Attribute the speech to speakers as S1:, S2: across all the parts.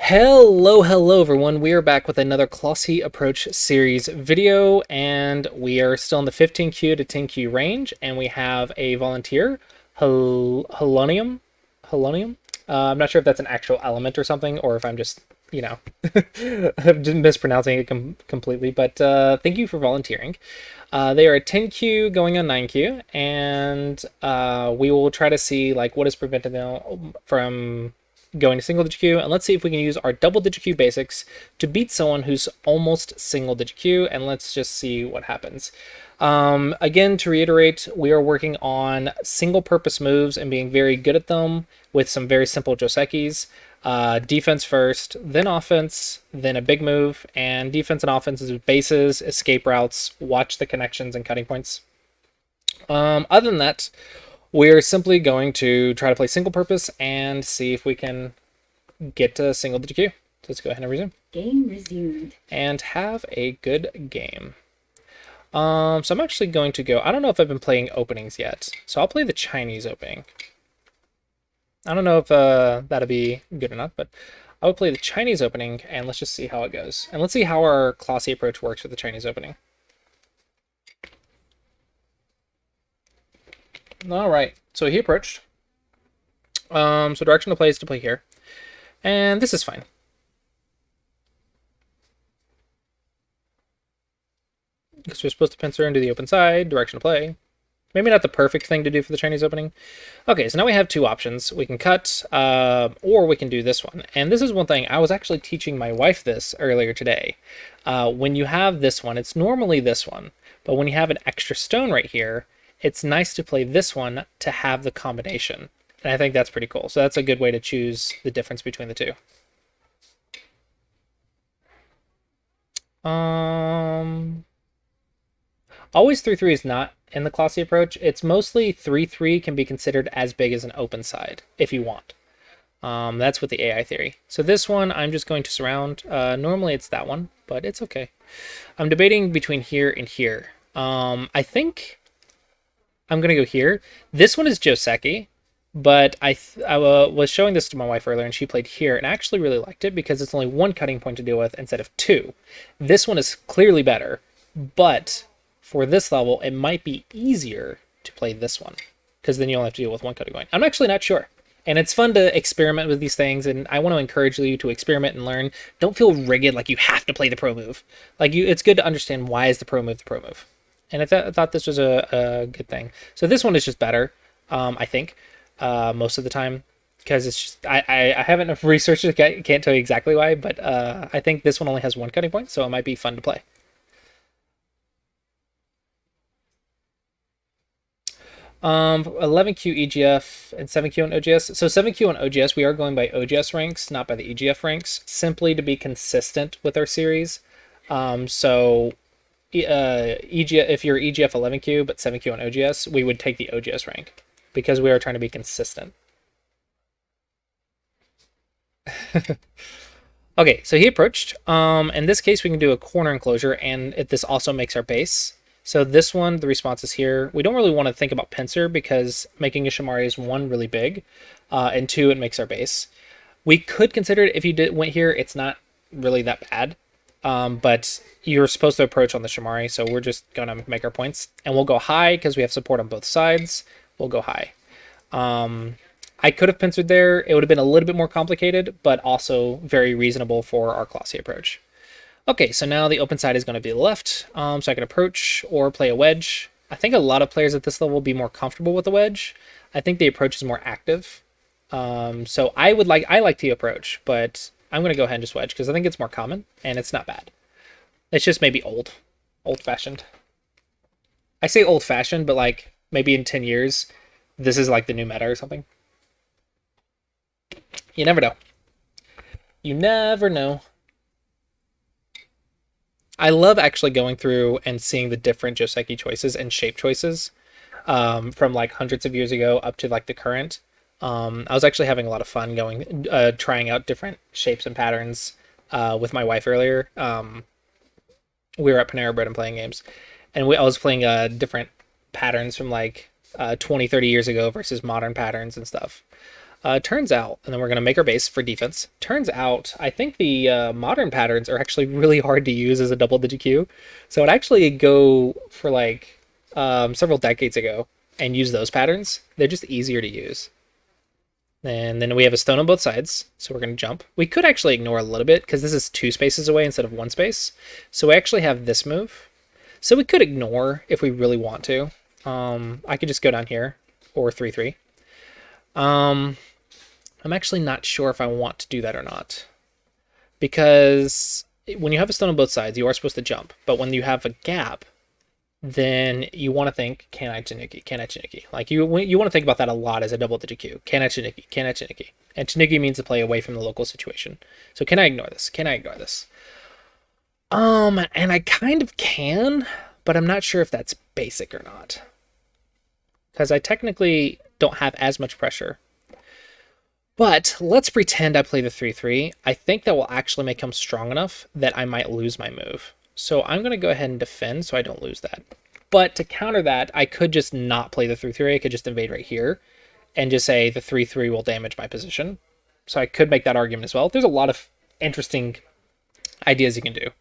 S1: Hello everyone. We are back with another Clossi Approach series video, and we are still in the 15Q to 10Q range, and we have a volunteer, Helonium. Helonium? I'm not sure if that's an actual element or something, or if I'm just, I'm just mispronouncing it completely, but thank you for volunteering. They are at 10Q going on 9Q, and we will try to see like what is preventing them from going to single digit Q, and let's see if we can use our double digit Q basics to beat someone who's almost single digit Q, and let's just see what happens. Again, to reiterate, we are working on single purpose moves and being very good at them with some very simple Josekis. Defense first, then offense, then a big move, and defense and offense is bases, escape routes, watch the connections and cutting points. Other than that, we're simply going to try to play single purpose and see if we can get to single digit Q. So let's go ahead and resume.
S2: Game resumed.
S1: And have a good game. So I'm actually going to go, I don't know if I've been playing openings yet, so I'll play the Chinese opening. I don't know if that'll be good or not, but I would play the Chinese opening, and let's just see how it goes. And let's see how our Clossi approach works with the Chinese opening. All right, so he approached. So direction to play is to play here. And this is fine. Because we're supposed to pincer into the open side, direction to play. Maybe not the perfect thing to do for the Chinese opening. Okay, so now we have two options. We can cut, or we can do this one. And this is one thing, I was actually teaching my wife this earlier today. When you have this one, it's normally this one. But when you have an extra stone right here, it's nice to play this one to have the combination. And I think that's pretty cool. So that's a good way to choose the difference between the two. Always 3-3 is not in the Clossi approach. It's mostly 3-3 can be considered as big as an open side, if you want. That's with the AI theory. So this one, I'm just going to surround. Normally it's that one, but it's okay. I'm debating between here and here. I think I'm going to go here. This one is Joseki, but I was showing this to my wife earlier, and she played here, and I actually really liked it because it's only one cutting point to deal with instead of two. This one is clearly better, but for this level, it might be easier to play this one because then you only have to deal with one cutting point. I'm actually not sure. And it's fun to experiment with these things, and I want to encourage you to experiment and learn. Don't feel rigid like you have to play the pro move. It's good to understand why is the pro move the pro move. And I thought this was a good thing. So this one is just better, I think, most of the time. Because it's just, I haven't enough research to can't tell you exactly why, but I think this one only has one cutting point, so it might be fun to play. 11Q EGF and 7Q on OGS. So 7Q on OGS, we are going by OGS ranks, not by the EGF ranks, simply to be consistent with our series. EGF, if you're EGF 11Q but 7Q on OGS, we would take the OGS rank because we are trying to be consistent. Okay, so he approached. In this case, we can do a corner enclosure, and this also makes our base. So this one, the response is here. We don't really want to think about pincer because making a Shamari is one, really big, and two, it makes our base. We could consider it if you went here. It's not really that bad, but you're supposed to approach on the Shamari, so we're just going to make our points. And we'll go high because we have support on both sides. We'll go high. I could have pincered there. It would have been a little bit more complicated, but also very reasonable for our Clossi approach. Okay, so now the open side is going to be left, so I can approach or play a wedge. I think a lot of players at this level will be more comfortable with the wedge. I think the approach is more active. So I like the approach, but I'm going to go ahead and just wedge because I think it's more common and it's not bad. It's just maybe old-fashioned. I say old-fashioned, but like maybe in 10 years, this is like the new meta or something. You never know. You never know. I love actually going through and seeing the different Joseki choices and shape choices from like hundreds of years ago up to like the current. I was actually having a lot of fun trying out different shapes and patterns with my wife earlier. We were at Panera Bread and playing games, and I was playing different patterns from like 20, 30 years ago versus modern patterns and stuff. Turns out, and then we're going to make our base for defense. Turns out, I think the modern patterns are actually really hard to use as a double-digit Q. So I'd actually go for like several decades ago and use those patterns. They're just easier to use. And then we have a stone on both sides, so we're going to jump. We could actually ignore a little bit because this is 2 spaces away instead of 1 space. So we actually have this move. So we could ignore if we really want to. I could just go down here, or 3-3. I'm actually not sure if I want to do that or not. Because when you have a stone on both sides, you are supposed to jump. But when you have a gap, then you want to think, can I Chiniki? Can I Chiniki? Like, you want to think about that a lot as a double-digit Q. Can I Chiniki? Can I Chiniki? And Chiniki means to play away from the local situation. So can I ignore this? Can I ignore this? And I kind of can, but I'm not sure if that's basic or not. Because I technically don't have as much pressure. But let's pretend I play the 3-3. I think that will actually make him strong enough that I might lose my move. So I'm going to go ahead and defend so I don't lose that. But to counter that, I could just not play the 3-3. I could just invade right here and just say the 3-3 will damage my position. So I could make that argument as well. There's a lot of interesting ideas you can do.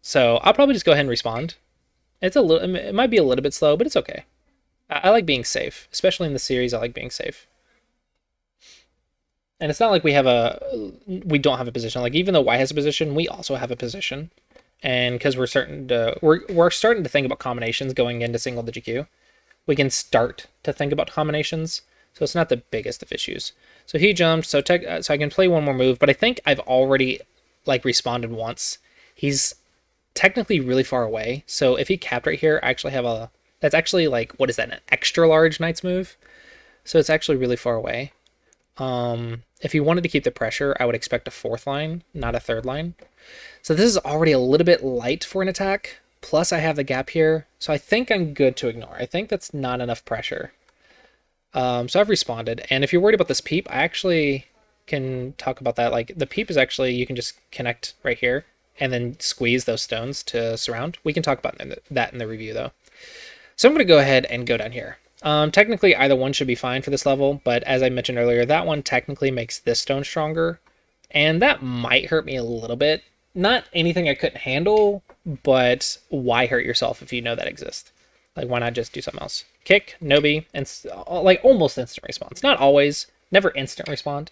S1: So I'll probably just go ahead and respond. It might be a little bit slow, but it's okay. I like being safe, especially in the series. I like being safe. And it's not like we don't have a position. Like, even though white has a position, we also have a position. And because we're starting to think about combinations going into single digit Q, we can start to think about combinations. So it's not the biggest of issues. So he jumped, so I can play one more move, but I think I've already responded once. He's technically really far away. So if he capped right here, I actually have that's actually what is that, an extra large knight's move? So it's actually really far away. If he wanted to keep the pressure, I would expect a 4th line, not a 3rd line. So this is already a little bit light for an attack. Plus I have the gap here. So I think I'm good to ignore. I think that's not enough pressure. So I've responded. And if you're worried about this peep, I actually can talk about that. The peep is actually, you can just connect right here and then squeeze those stones to surround. We can talk about that in the review though. So I'm going to go ahead and go down here. Technically, either one should be fine for this level, but as I mentioned earlier, that one technically makes this stone stronger, and that might hurt me a little bit. Not anything I couldn't handle, but why hurt yourself if you know that exists? Why not just do something else? Kick, Nobi, and almost instant response. Not always, never instant respond,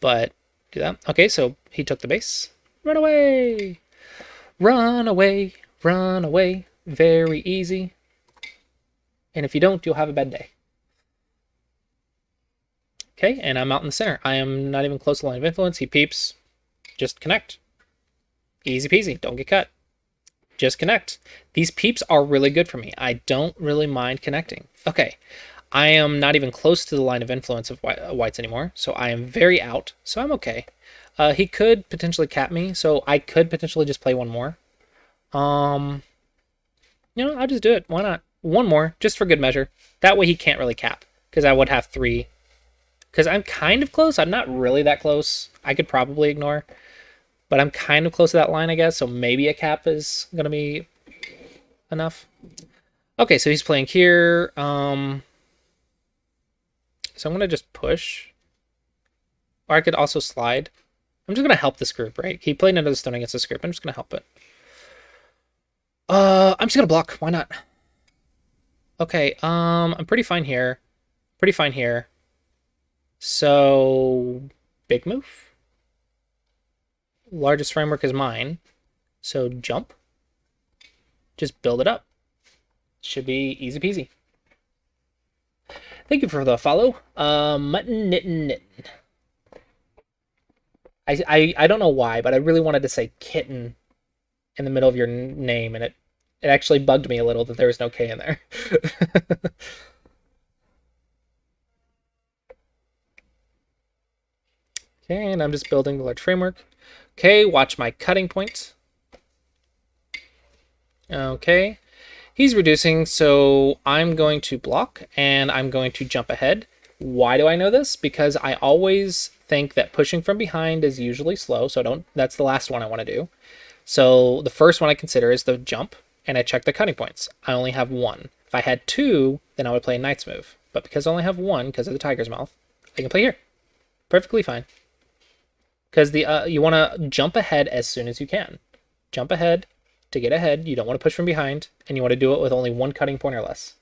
S1: but do that. Okay, so he took the base. Run away! Run away! Run away! Very easy. And if you don't, you'll have a bad day. Okay, and I'm out in the center. I am not even close to the line of influence. He peeps. Just connect. Easy peasy. Don't get cut. Just connect. These peeps are really good for me. I don't really mind connecting. Okay, I am not even close to the line of influence of whites anymore, so I am very out, so I'm okay. He could potentially cap me, so I could potentially just play one more. I'll just do it. Why not? One more, just for good measure. That way he can't really cap, because I would have 3. Because I'm kind of close. I'm not really that close. I could probably ignore. But I'm kind of close to that line, I guess, so maybe a cap is going to be enough. Okay, so he's playing here. So I'm going to just push. Or I could also slide. I'm just going to help this group, right? He played another stone against this group. I'm just going to help it. I'm just going to block. Why not? Okay, I'm pretty fine here. Pretty fine here. So, big move. Largest framework is mine. So, jump. Just build it up. Should be easy peasy. Thank you for the follow. Mutton Knittin' Knittin'. I don't know why, but I really wanted to say kitten in the middle of your name, and it actually bugged me a little that there was no K in there. Okay, and I'm just building the large framework. Okay, watch my cutting point. Okay, he's reducing, so I'm going to block, and I'm going to jump ahead. Why do I know this? Because I always think that pushing from behind is usually slow, so that's the last one I want to do. So the first one I consider is the jump, and I check the cutting points. I only have 1. If I had 2, then I would play a knight's move. But because I only have one, because of the tiger's mouth, I can play here. Perfectly fine. Because you want to jump ahead as soon as you can. Jump ahead to get ahead. You don't want to push from behind, and you want to do it with only one cutting point or less,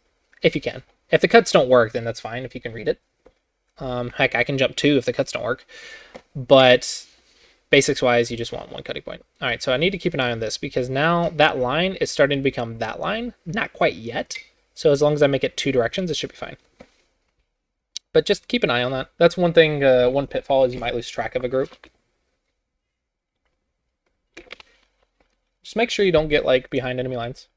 S1: if you can. If the cuts don't work, then that's fine if you can read it. Heck, I can jump 2 if the cuts don't work. But basics-wise, you just want one cutting point. All right, so I need to keep an eye on this because now that line is starting to become that line. Not quite yet. So as long as I make it 2 directions, it should be fine. But just keep an eye on that. That's one thing, one pitfall is you might lose track of a group. Just make sure you don't get like behind enemy lines.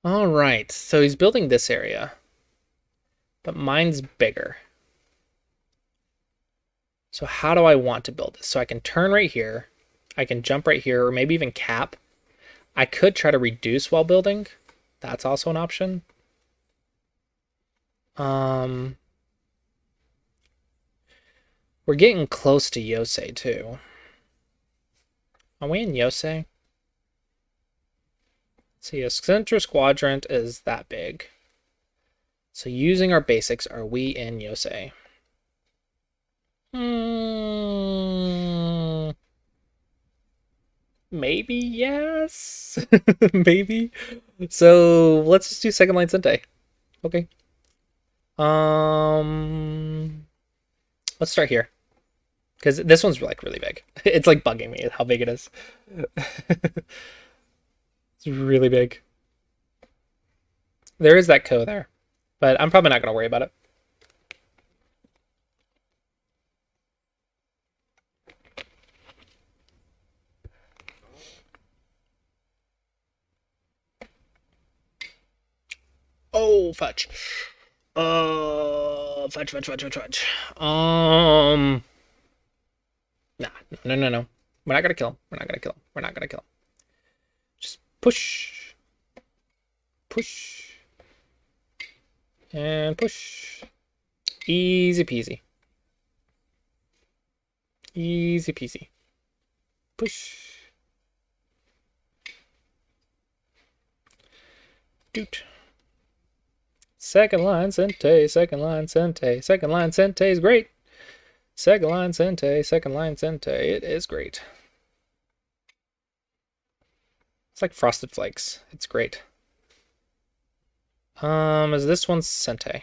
S1: All right, so he's building this area, but mine's bigger. So how do I want to build this? So I can turn right here, I can jump right here, or maybe even cap. I could try to reduce while building. That's also an option. We're getting close to Yosei too. Are we in Yosei? See, a Centris Quadrant is that big. So using our basics, are we in Yosei? Maybe yes. Maybe. So let's just do second line Sentai. Okay. Let's start here. Because this one's like really big. It's like bugging me how big it is. It's really big. There is that Ko there. But I'm probably not going to worry about it. Oh, fudge. Fudge. Nah, no. We're not gonna kill him. We're not gonna kill him. Just push. And push. Easy peasy. Push. Doot. Second line Sentai is great. Second line Sentai, it is great. It's like Frosted Flakes. It's great. Is this one Sentai?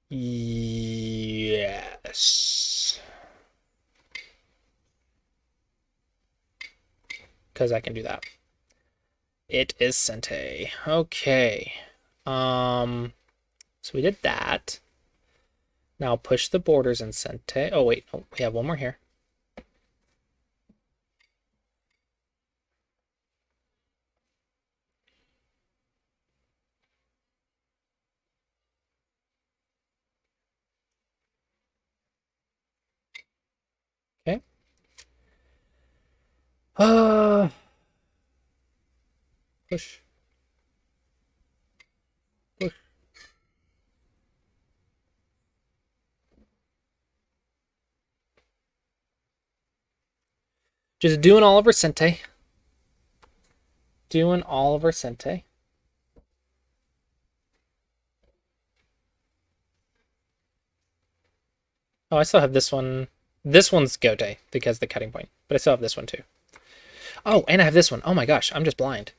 S1: Yes. Because I can do that. It is Sentai. Okay. So we did that. Now push the borders in Sentai. Oh, wait. Oh, we have one more here. Okay. Push. Just doing all of our Sentai. Oh, I still have this one. This one's Gote because the cutting point, but I still have this one too. Oh, and I have this one. Oh my gosh, I'm just blind.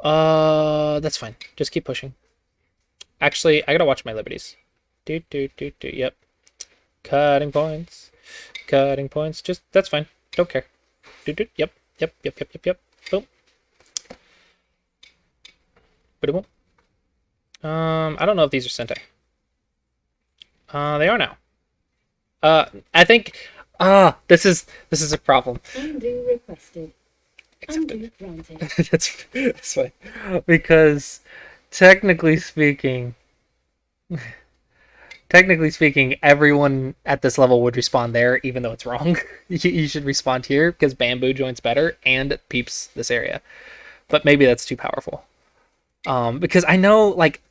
S1: That's fine. Just keep pushing. Actually, I gotta watch my Liberties. Yep. Cutting points. Just, that's fine. Don't care. Yep. Boom. Boom. I don't know if these are Sentai. They are now. I think, this is a problem.
S2: Undo requested.
S1: Accepted.
S2: Undo granted.
S1: That's fine. Because technically speaking, everyone at this level would respawn there, even though it's wrong. You should respawn here because bamboo joints better and peeps this area. But maybe that's too powerful. Because I know, like,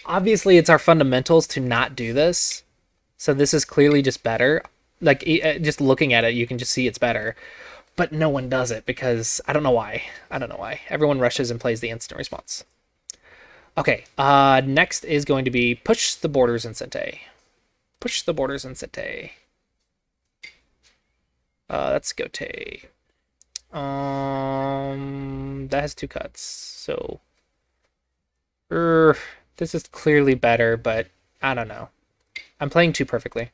S1: obviously it's our fundamentals to not do this. So this is clearly just better. Like, just looking at it, you can just see it's better. But no one does it because I don't know why. I don't know why. Everyone rushes and plays the instant response. Okay, next is going to be push the borders in Sente. Push the borders in Sente. That's Gote. That has 2 cuts, so... this is clearly better, but I don't know. I'm playing too perfectly.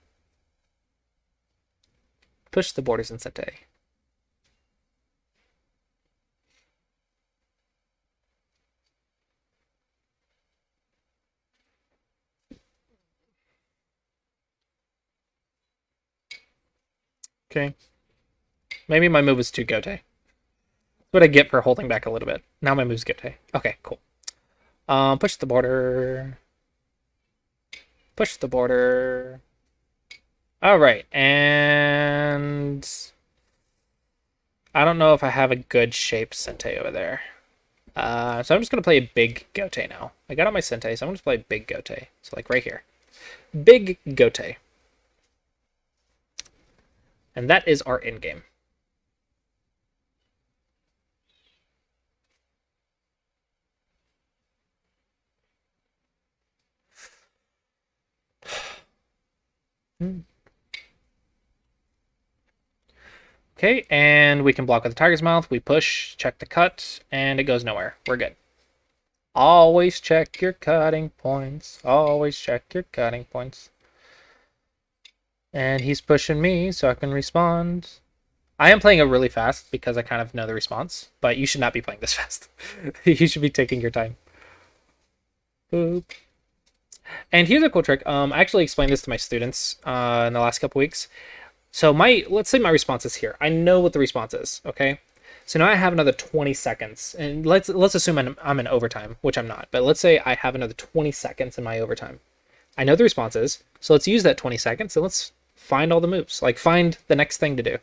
S1: Push the borders in Sente. Okay. Maybe my move was too Gote. That's what I get for holding back a little bit. Now my move's Gote. Okay, cool. Push the border. Push the border. All right, and I don't know if I have a good shape Sente over there. So I'm just going to play a big Gote now. I got on my Sente, so I'm going to play big Gote. So like right here. Big Gote. And that is our endgame. Okay, and we can block with the tiger's mouth. We push, check the cut, and it goes nowhere. We're good. Always check your cutting points. Always check your cutting points. And he's pushing me so I can respond. I am playing it really fast because I kind of know the response, but you should not be playing this fast. You should be taking your time. Boop. And here's a cool trick. I actually explained this to my students in the last couple weeks. So let's say my response is here. I know what the response is, okay? So now I have another 20 seconds. And let's assume I'm in overtime, which I'm not. But let's say I have another 20 seconds in my overtime. I know the response is, so let's use that 20 seconds and let's find all the moves. Like, find the next thing to do.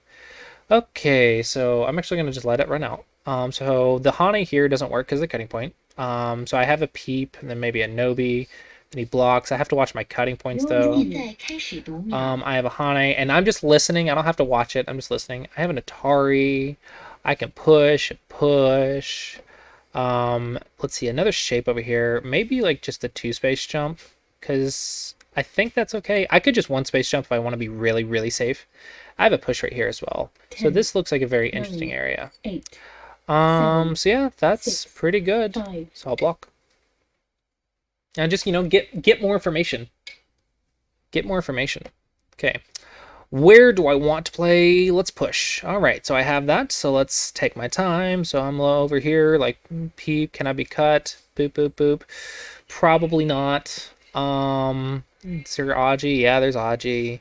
S1: Okay, so I'm actually going to just let it run out. So the Hane here doesn't work because of the cutting point. So I have a Peep and then maybe a Nobi. Then he blocks. I have to watch my cutting points though. I have a Hane and I'm just listening. I don't have to watch it. I'm just listening. I have an Atari. I can push. Let's see, another shape over here. Maybe like just a 2-space jump because I think that's okay. I could just 1-space jump if I want to be really, really safe. I have a push right here as well. 10, so this looks like a very interesting area. 8, 7, so yeah, that's 6, pretty good. 5. So I'll block. And just, get more information. Get more information. Okay. Where do I want to play? Let's push. All right, so I have that. So let's take my time. So I'm over here, like, Peep, can I be cut? Boop, boop, boop. Probably not. Is there Aji? Yeah, there's Aji.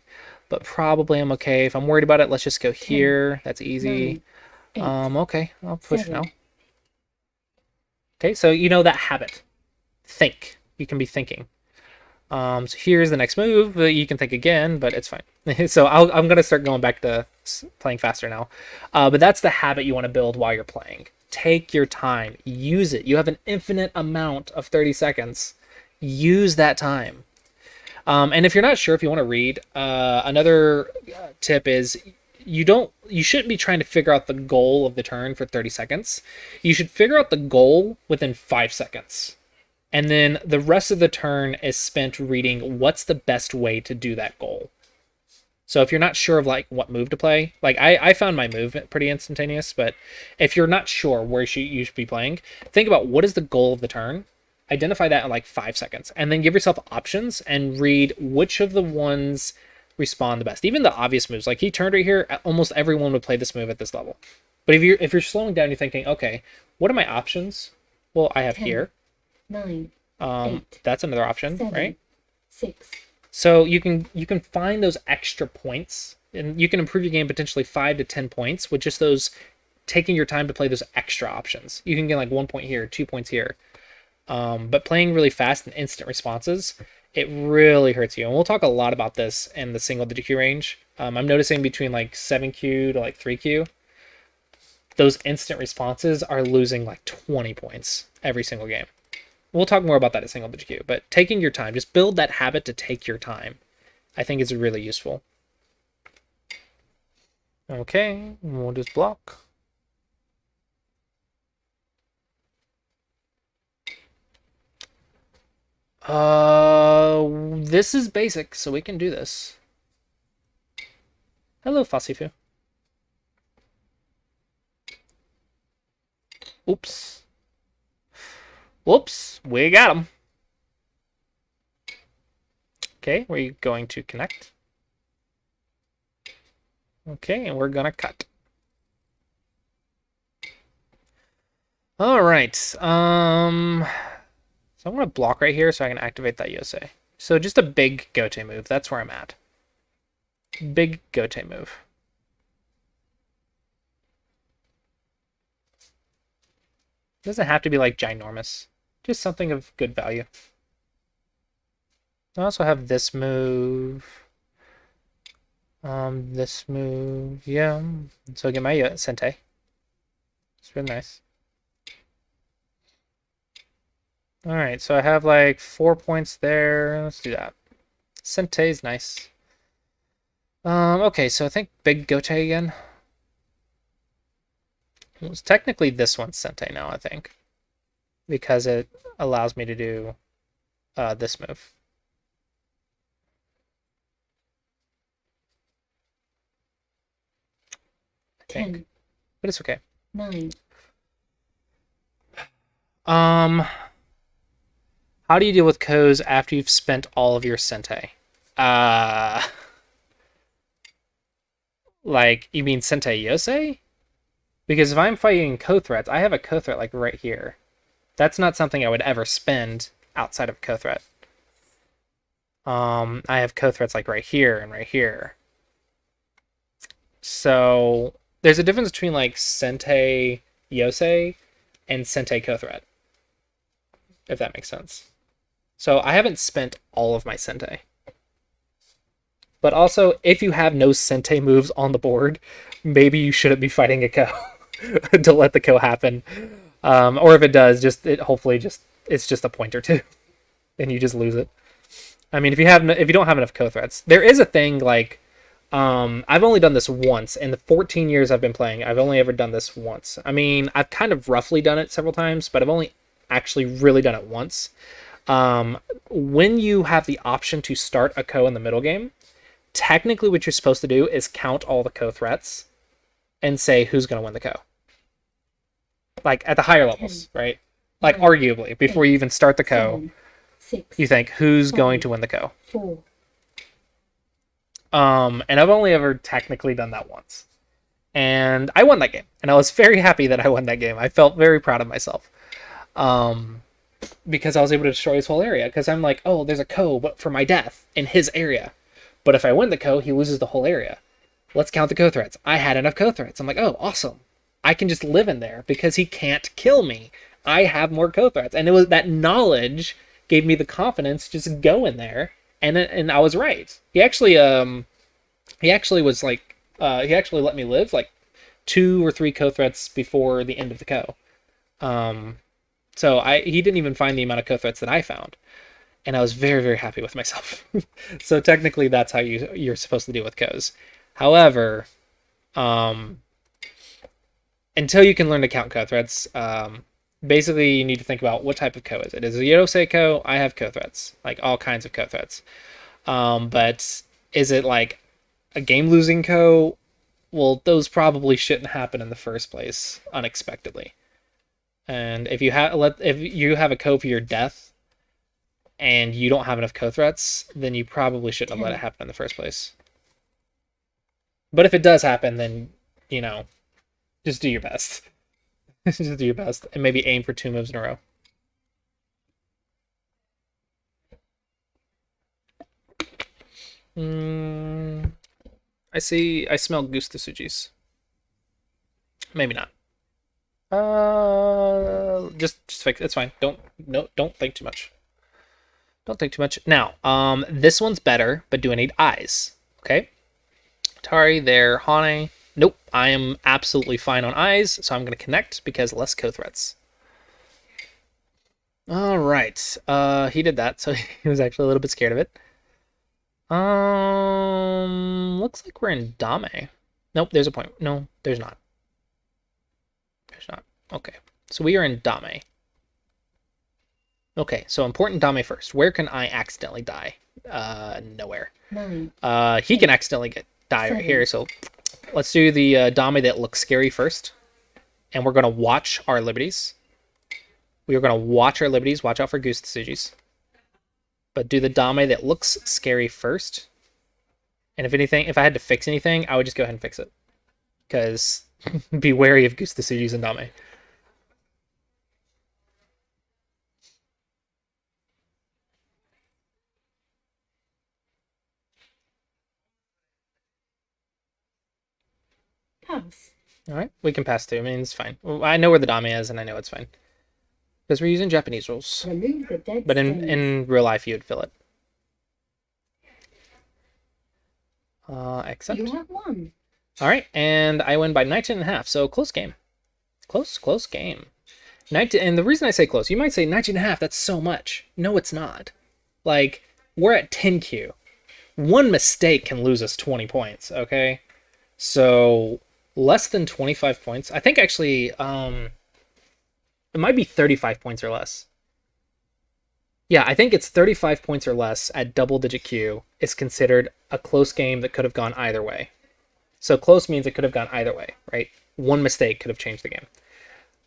S1: But probably I'm okay. If I'm worried about it, let's just go here. That's easy. 9, 8, okay, I'll push 7. Now. Okay, so you know that habit. Think. You can be thinking. So here's the next move. You can think again, but it's fine. So I'm going to start going back to playing faster now. But that's the habit you want to build while you're playing. Take your time. Use it. You have an infinite amount of 30 seconds. Use that time. And if you're not sure if you want to read, another tip is you shouldn't be trying to figure out the goal of the turn for 30 seconds. You should figure out the goal within 5 seconds. And then the rest of the turn is spent reading what's the best way to do that goal. So if you're not sure of like what move to play, like I found my move pretty instantaneous, but if you're not sure where you should be playing, think about what is the goal of the turn. Identify that in like 5 seconds and then give yourself options and read which of the ones respond the best. Even the obvious moves, like he turned right here, almost everyone would play this move at this level. But if you're slowing down, you're thinking, okay, what are my options? Well, I have 10, here 9, 8, that's another option, 7, right? 6. So you can find those extra points and you can improve your game potentially 5 to 10 points with just those taking your time to play those extra options. You can get like 1 point here, 2 points here. But playing really fast and instant responses, it really hurts you. And we'll talk a lot about this in the single digit Q range. I'm noticing between like 7Q to like 3Q, those instant responses are losing like 20 points every single game. We'll talk more about that at single digit Q, but taking your time, just build that habit to take your time. I think it's really useful. Okay, we'll just block. This is basic, so we can do this. Hello, Fasifu. Oops. Whoops, we got him. Okay, we're going to connect. Okay, and we're gonna cut. All right. So I'm gonna block right here so I can activate that Yosei. So just a big Gote move. That's where I'm at. Big Gote move. Doesn't have to be like ginormous. Just something of good value. I also have this move. This move, yeah. So I get my Sentei. It's really nice. All right, so I have like 4 points there. Let's do that. Sentei is nice. Okay, so I think big Gote again. It's technically this one's Sentei now, I think, because it allows me to do this move. I think.
S2: 10,
S1: But it's okay.
S2: 9.
S1: How do you deal with Ko's after you've spent all of your Sentei? Like, you mean Sentei Yosei? Because if I'm fighting Ko-threats, I have a Ko-threat like right here. That's not something I would ever spend outside of Ko-threat. I have Ko-threats like right here and right here. So there's a difference between like Sentei Yosei and Sentei Ko-threat, if that makes sense. So I haven't spent all of my Sentei. But also, if you have no Sentei moves on the board, maybe you shouldn't be fighting a Ko to let the Ko happen. Or if it does, hopefully it's just a point or two, and you just lose it. I mean, if you don't have enough Ko-threats, there is a thing like I've only done this once in the 14 years I've been playing. I've only ever done this once. I mean, I've kind of roughly done it several times, but I've only actually really done it once. When you have the option to start a Ko in the middle game, technically what you're supposed to do is count all the Ko threats and say who's going to win the Ko. Like at the higher levels, right? Like arguably, before you even start the Ko,
S2: 6,
S1: you think who's going to win the Ko.
S2: 4.
S1: And I've only ever technically done that once. And I won that game. And I was very happy that I won that game. I felt very proud of myself. Because I was able to destroy his whole area. Because I'm like, oh, there's a Ko, but for my death in his area. But if I win the Ko, he loses the whole area. Let's count the Ko threats. I had enough Ko threats. I'm like, oh, awesome. I can just live in there because he can't kill me. I have more Ko threats. And it was that knowledge gave me the confidence to just go in there. And I was right. He actually was like, he actually let me live like 2 or 3 Ko threats before the end of the Ko. So he didn't even find the amount of Ko threats that I found. And I was very, very happy with myself. So technically that's how you're supposed to deal with Kos. However, until you can learn to count Ko threats, basically you need to think about what type of Ko is it. Is it a Yosei Ko? I have Ko threats, like all kinds of Ko threats. But is it like a game-losing Ko? Well, those probably shouldn't happen in the first place unexpectedly. And if you have a Ko for your death, and you don't have enough Ko threats, then you probably shouldn't have let it happen in the first place. But if it does happen, then, just do your best. Just do your best. And maybe aim for 2 moves in a row. I smell Goose to Sujis. Maybe not. Just fix it. It's fine. Don't think too much. Don't think too much. Now, this one's better, but do I need eyes? Okay. Tari, there, Hane. Nope, I am absolutely fine on eyes, so I'm going to connect because less Ko threats. All right. He did that, so he was actually a little bit scared of it. Looks like we're in Dame. Nope, there's a point. No, there's not. There's not. Okay, so we are in Dame. Okay, so important Dame first. Where can I accidentally die? Nowhere.
S2: 9,
S1: He can accidentally die right here, so let's do the Dame that looks scary first. And we're going to watch our Liberties. We are going to watch our Liberties. Watch out for Goose Tsujis. But do the Dame that looks scary first. And if I had to fix anything, I would just go ahead and fix it. Because be wary of Goose Tsujis and Dame.
S2: pass.
S1: All right, we can pass too. I mean, it's fine. I know where the Dame is, and I know it's fine. Because we're using Japanese rules.
S2: Remove the dead
S1: But
S2: stones.
S1: in real life, you would fill it. Accept.
S2: You have won.
S1: All right, and I win by 19.5, so close game. Close game. 19, and the reason I say close, you might say 19.5, that's so much. No, it's not. Like, we're at 10Q. One mistake can lose us 20 points, okay? So, less than 25 points. I think actually, it might be 35 points or less. Yeah, I think it's 35 points or less at double-digit Q is considered a close game that could have gone either way. So close means it could have gone either way, right? One mistake could have changed the game.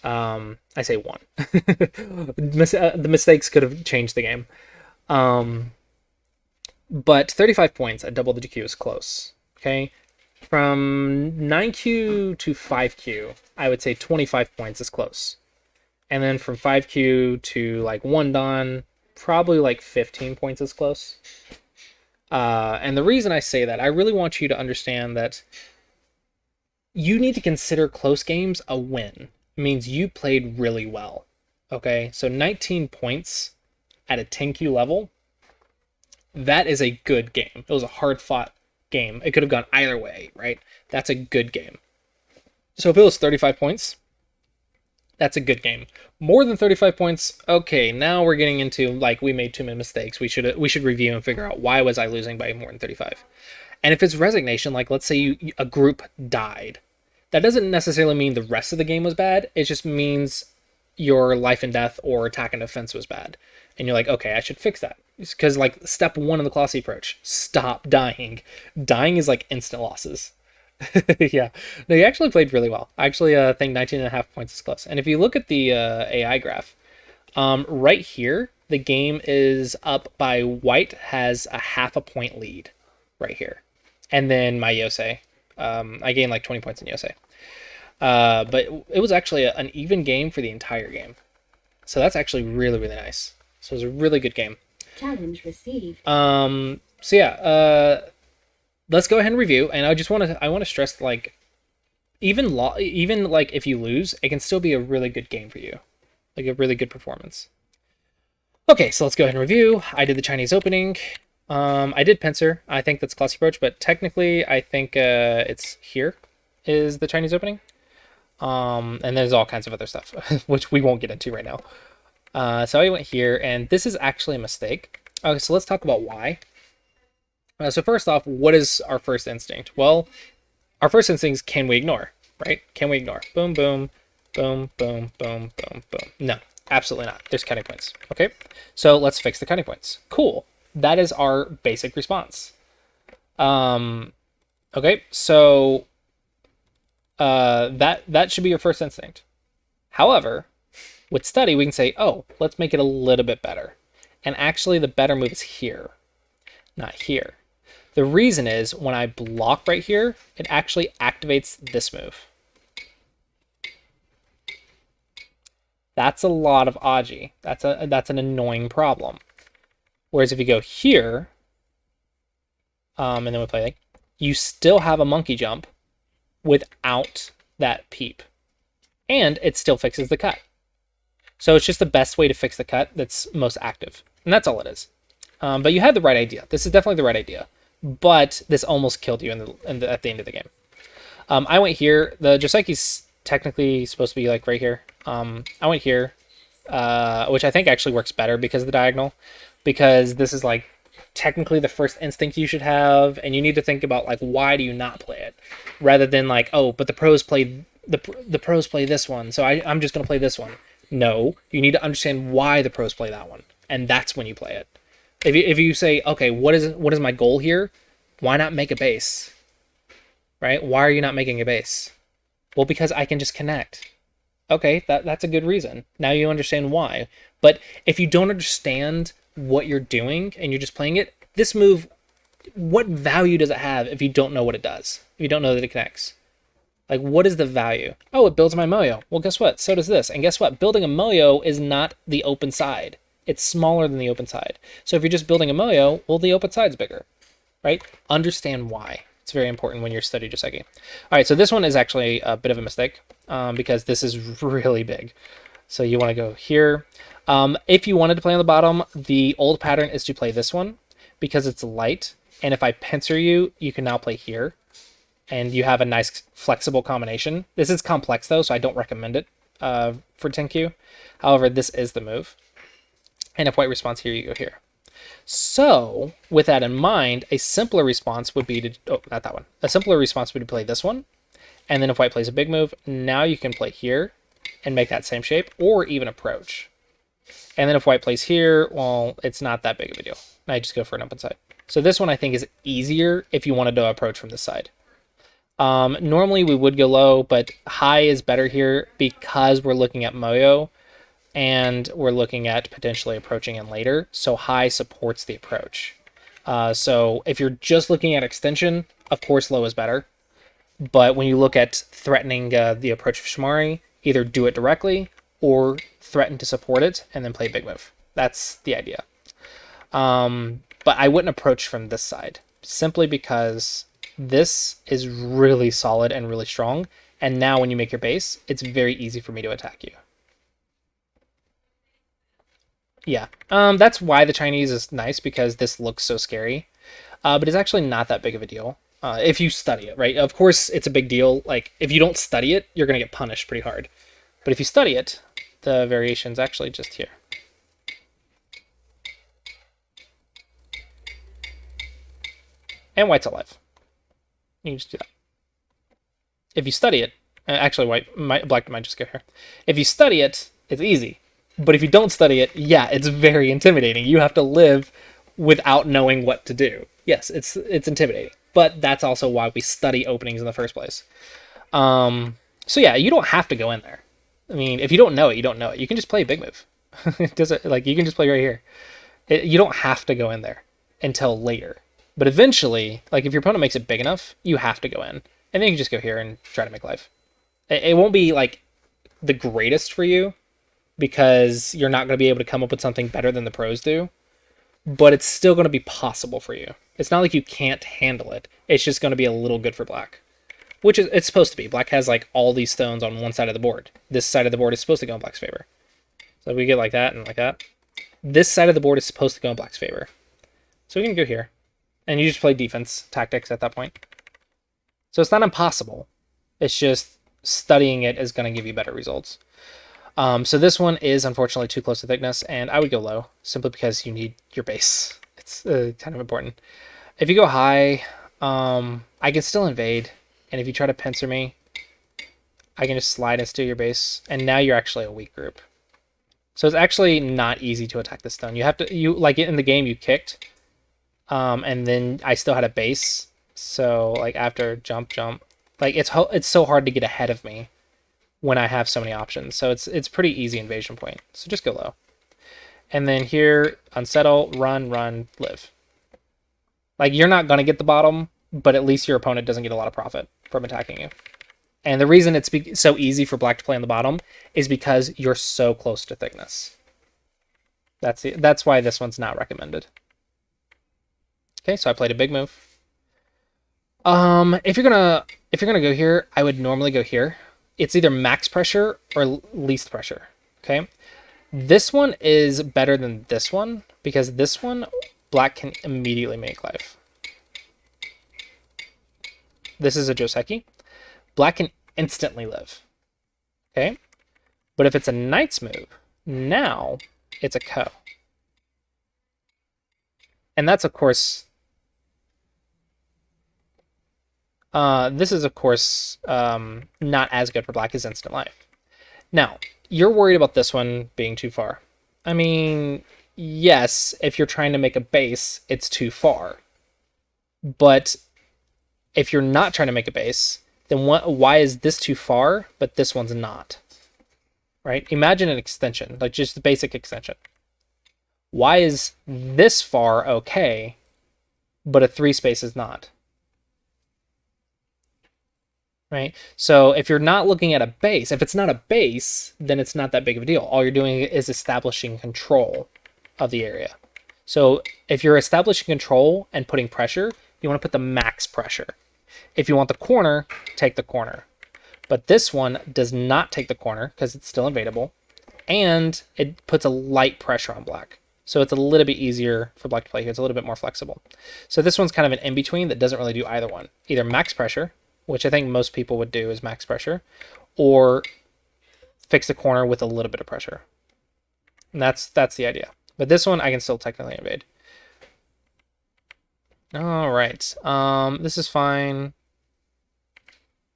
S1: I say one. The mistakes could have changed the game. But 35 points at double-digit Q is close, okay? From 9Q to 5Q, I would say 25 points is close. And then from 5Q to like 1 Dan, probably like 15 points is close. And the reason I say that, I really want you to understand that you need to consider close games a win. It means you played really well. Okay, so 19 points at a 10Q level, that is a good game. It was a hard-fought game. It could have gone either way, right? That's a good game. So if it was 35 points, that's a good game. More than 35 points, okay, now we're getting into, like, we made too many mistakes. We should review and figure out why was I losing by more than 35. And if it's resignation, like, let's say a group died, that doesn't necessarily mean the rest of the game was bad. It just means your life and death or attack and defense was bad. And you're like, okay, I should fix that. Because, like, step 1 in the Clossi Approach, stop dying. Dying is, like, instant losses. Yeah, no, you actually played really well. I actually think 19.5 points is close. And if you look at the AI graph, right here, the game is up by white has a half a point lead right here. And then my Yosei, I gained like 20 points in Yosei. But it was actually an even game for the entire game. So that's actually really, really nice. So it was a really good game.
S2: Challenge received.
S1: So yeah, let's go ahead and review. And I want to stress, like, even like if you lose, it can still be a really good game for you, like a really good performance. Okay, so let's go ahead and review. I did the Chinese opening. I did pincer. I think that's Clossi Approach, but technically I think it's here is the Chinese opening. And there's all kinds of other stuff, which we won't get into right now. So I went here, and this is actually a mistake. Okay, so let's talk about why. So first off, what is our first instinct? Well, our first instinct is, can we ignore, right? Can we ignore? Boom, boom, boom, boom, boom, boom, boom. No, absolutely not. There's cutting points. Okay, so let's fix the cutting points. Cool. That is our basic response. Okay, so that should be your first instinct. However, with study, we can say, oh, let's make it a little bit better. And actually, the better move is here, not here. The reason is when I block right here, it actually activates this move. That's a lot of Aji. That's an annoying problem. Whereas if you go here, and then we play, like, you still have a monkey jump without that peep. And it still fixes the cut. So it's just the best way to fix the cut that's most active. And that's all it is. But you had the right idea. This is definitely the right idea. But this almost killed you at the end of the game. I went here. The Joseiki's technically supposed to be like right here. I went here, which I think actually works better because of the diagonal. Because this is like technically the first instinct you should have, and you need to think about like why do you not play it, rather than like, oh, but the pros play the pros play this one, so I'm just gonna play this one. No, you need to understand why the pros play that one, and that's when you play it. If you say, okay, what is my goal here? Why not make a base? Right? Why are you not making a base? Well, because I can just connect. Okay, that's a good reason. Now you understand why. But if you don't understand what you're doing and you're just playing it, this move, what value does it have if you don't know what it does? If you don't know that it connects? Like, what is the value? Oh, it builds my Moyo. Well, guess what? So does this. And guess what? Building a Moyo is not the open side. It's smaller than the open side. So if you're just building a Moyo, well, the open side's bigger, right? Understand why. It's very important when you're studying Joseki. All right, so this one is actually a bit of a mistake because this is really big. So you want to go here. If you wanted to play on the bottom, the old pattern is to play this one because it's light. And if I pincer you, you can now play here. And you have a nice flexible combination. This is complex though, so I don't recommend it for 10Q. However, this is the move. And if white responds here, you go here. So, with that in mind, a simpler response would be to, oh, not that one. A simpler response would be to play this one. And then if white plays a big move, now you can play here and make that same shape, or even approach. And then if white plays here, well, it's not that big of a deal. Now you just go for an open side. So this one I think is easier if you wanted to approach from this side. Normally we would go low, but high is better here because we're looking at Moyo and we're looking at potentially approaching in later. So high supports the approach. So if you're just looking at extension, of course low is better. But when you look at threatening the approach of Shimari, either do it directly or threaten to support it and then play big move. That's the idea. But I wouldn't approach from this side simply because this is really solid and really strong. And now when you make your base, it's very easy for me to attack you. Yeah, that's why the Chinese is nice, because this looks so scary. But it's actually not that big of a deal if you study it, right? Of course, it's a big deal. Like, if you don't study it, you're going to get punished pretty hard. But if you study it, the variation's actually just here. And white's alive. You can just do that. If you study it, actually black might just go here. If you study it, it's easy. But if you don't study it, yeah, it's very intimidating. You have to live without knowing what to do. Yes, it's intimidating. But that's also why we study openings in the first place. So yeah, you don't have to go in there. I mean, if you don't know it, you don't know it. You can just play a big move. It doesn't, like, you can just play right here. You don't have to go in there until later. But eventually, like, if your opponent makes it big enough, you have to go in. And then you can just go here and try to make life. It won't be, like, the greatest for you, because you're not going to be able to come up with something better than the pros do. But it's still going to be possible for you. It's not like you can't handle it. It's just going to be a little good for black. Which is, it's supposed to be. Black has, like, all these stones on one side of the board. This side of the board is supposed to go in black's favor. So we get like that and like that. This side of the board is supposed to go in black's favor. So we can go here. And you just play defense tactics at that point. So it's not impossible. It's just studying it is going to give you better results. So this one is unfortunately too close to thickness, and I would go low, simply because you need your base. It's kind of important. If you go high, I can still invade, and if you try to pincer me, I can just slide and steal your base, and now you're actually a weak group. So it's actually not easy to attack this stone. You have to, like in the game you kicked, and then I still had a base, so like after jump, like it's so hard to get ahead of me when I have so many options. So it's pretty easy invasion point. So just go low. And then here, unsettle, run, live. Like, you're not going to get the bottom, but at least your opponent doesn't get a lot of profit from attacking you. And the reason it's so easy for black to play on the bottom is because you're so close to thickness. That's why this one's not recommended. Okay, so I played a big move. If you're gonna go here, I would normally go here. It's either max pressure or least pressure, okay? This one is better than this one, because this one, black can immediately make life. This is a Joseki. Black can instantly live, okay? But if it's a knight's move, now it's a ko. And that's, of course, this is, of course, not as good for black as instant life. Now, you're worried about this one being too far. I mean, yes, if you're trying to make a base, it's too far. But if you're not trying to make a base, then why is this too far, but this one's not? Right? Imagine an extension, like just the basic extension. Why is this far okay, but a 3 space is not? Right? So if you're not looking at a base, if it's not a base, then it's not that big of a deal. All you're doing is establishing control of the area. So if you're establishing control and putting pressure, you want to put the max pressure. If you want the corner, take the corner. But this one does not take the corner because it's still invadable, and it puts a light pressure on black. So it's a little bit easier for black to play here. It's a little bit more flexible. So this one's kind of an in-between that doesn't really do either one. Either max pressure, which I think most people would do is max pressure, or fix the corner with a little bit of pressure. And that's the idea. But this one I can still technically invade. All right. This is fine.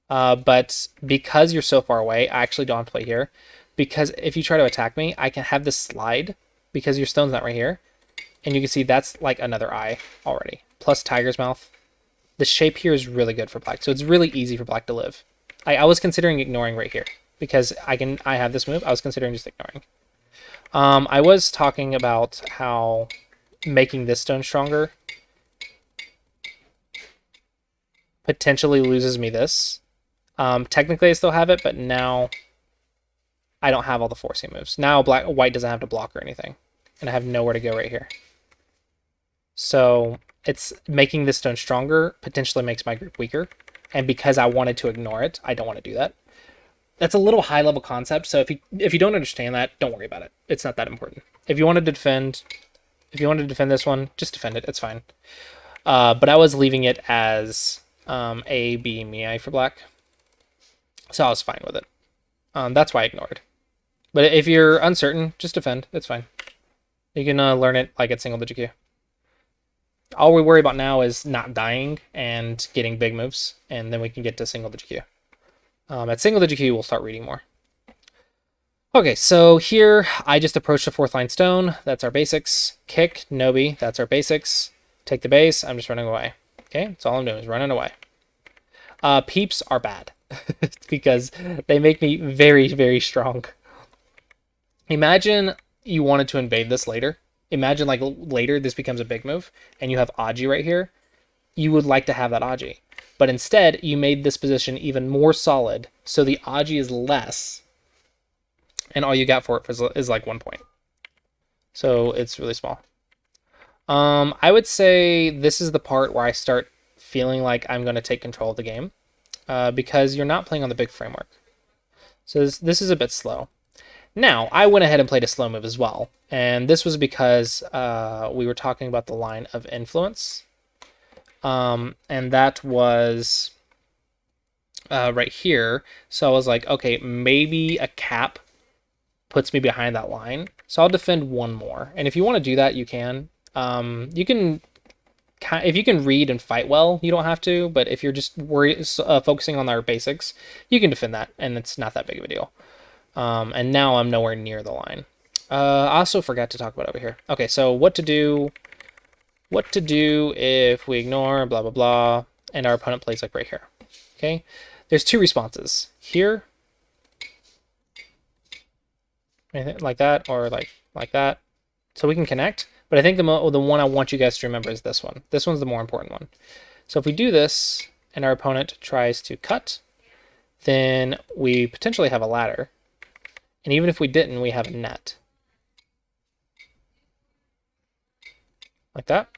S1: But because you're so far away, I actually don't have to play here. Because if you try to attack me, I can have this slide because your stone's not right here. And you can see that's like another eye already. Plus Tiger's Mouth. The shape here is really good for black. So it's really easy for black to live. I was considering ignoring right here because I have this move. I was considering just ignoring. I was talking about how making this stone stronger potentially loses me this. Technically I still have it, but now I don't have all the forcing moves. Now white doesn't have to block or anything. And I have nowhere to go right here. So it's making this stone stronger potentially makes my group weaker. And because I wanted to ignore it, I don't want to do that. That's a little high level concept. So if you don't understand that, don't worry about it. It's not that important. If you wanted to defend this one, just defend it. It's fine. But I was leaving it as A, B, Mii for black. So I was fine with it. That's why I ignored. But if you're uncertain, just defend. It's fine. You can learn it like at single digit Q. All we worry about now is not dying and getting big moves, and then we can get to single digit Q. At single digit Q, we'll start reading more. Okay, so here I just approached the 4th line stone. That's our basics. Kick, Nobi, that's our basics. Take the base, I'm just running away. Okay, that's all I'm doing is running away. Peeps are bad because they make me very, very strong. Imagine you wanted to invade this later. Imagine like later this becomes a big move and you have Aji right here. You would like to have that Aji. But instead, you made this position even more solid, so the Aji is less, and all you got for it is like 1 point. So it's really small. I would say this is the part where I start feeling like I'm going to take control of the game, because you're not playing on the big framework. So this is a bit slow. Now, I went ahead and played a slow move as well, and this was because we were talking about the line of influence, and that was right here. So I was like, okay, maybe a cap puts me behind that line, so I'll defend one more. And if you want to do that, you can. If you can read and fight well, you don't have to, but if you're just focusing on our basics, you can defend that, and it's not that big of a deal. And now I'm nowhere near the line. I also forgot to talk about over here. Okay, so what to do if we ignore blah blah blah and our opponent plays like right here. Okay, there's 2 responses here, like that, or like that. So we can connect, but I think the one I want you guys to remember is this one. This one's the more important one. So if we do this and our opponent tries to cut, then we potentially have a ladder. And even if we didn't, we have a net. Like that.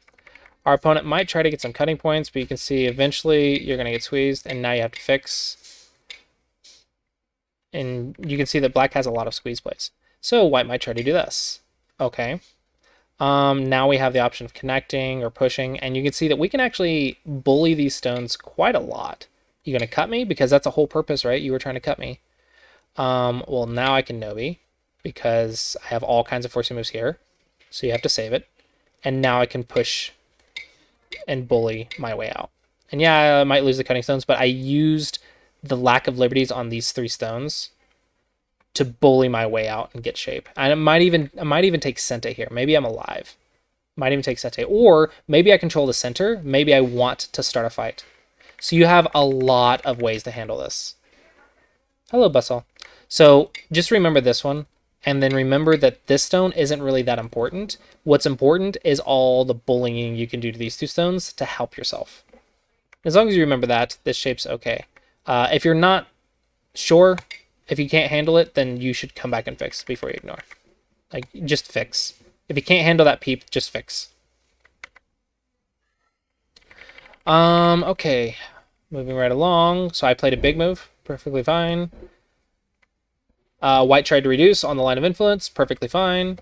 S1: Our opponent might try to get some cutting points, but you can see eventually you're going to get squeezed, and now you have to fix. And you can see that black has a lot of squeeze plays. So white might try to do this. Okay. Now we have the option of connecting or pushing, and you can see that we can actually bully these stones quite a lot. You're going to cut me? Because that's a whole purpose, right? You were trying to cut me. Well, now I can Nobi because I have all kinds of forcing moves here. So you have to save it. And now I can push and bully my way out. And yeah, I might lose the cutting stones, but I used the lack of liberties on these 3 stones to bully my way out and get shape. I might even take Sente here. Maybe I'm alive. Might even take Sente. Or maybe I control the center. Maybe I want to start a fight. So you have a lot of ways to handle this. Hello, Bustle. So just remember this one. And then remember that this stone isn't really that important. What's important is all the bullying you can do to these 2 stones to help yourself. As long as you remember that, this shape's okay. If you're not sure, if you can't handle it, then you should come back and fix before you ignore. Like, just fix. If you can't handle that peep, just fix. Okay. Moving right along. So I played a big move. Perfectly fine. White tried to reduce on the line of influence. Perfectly fine.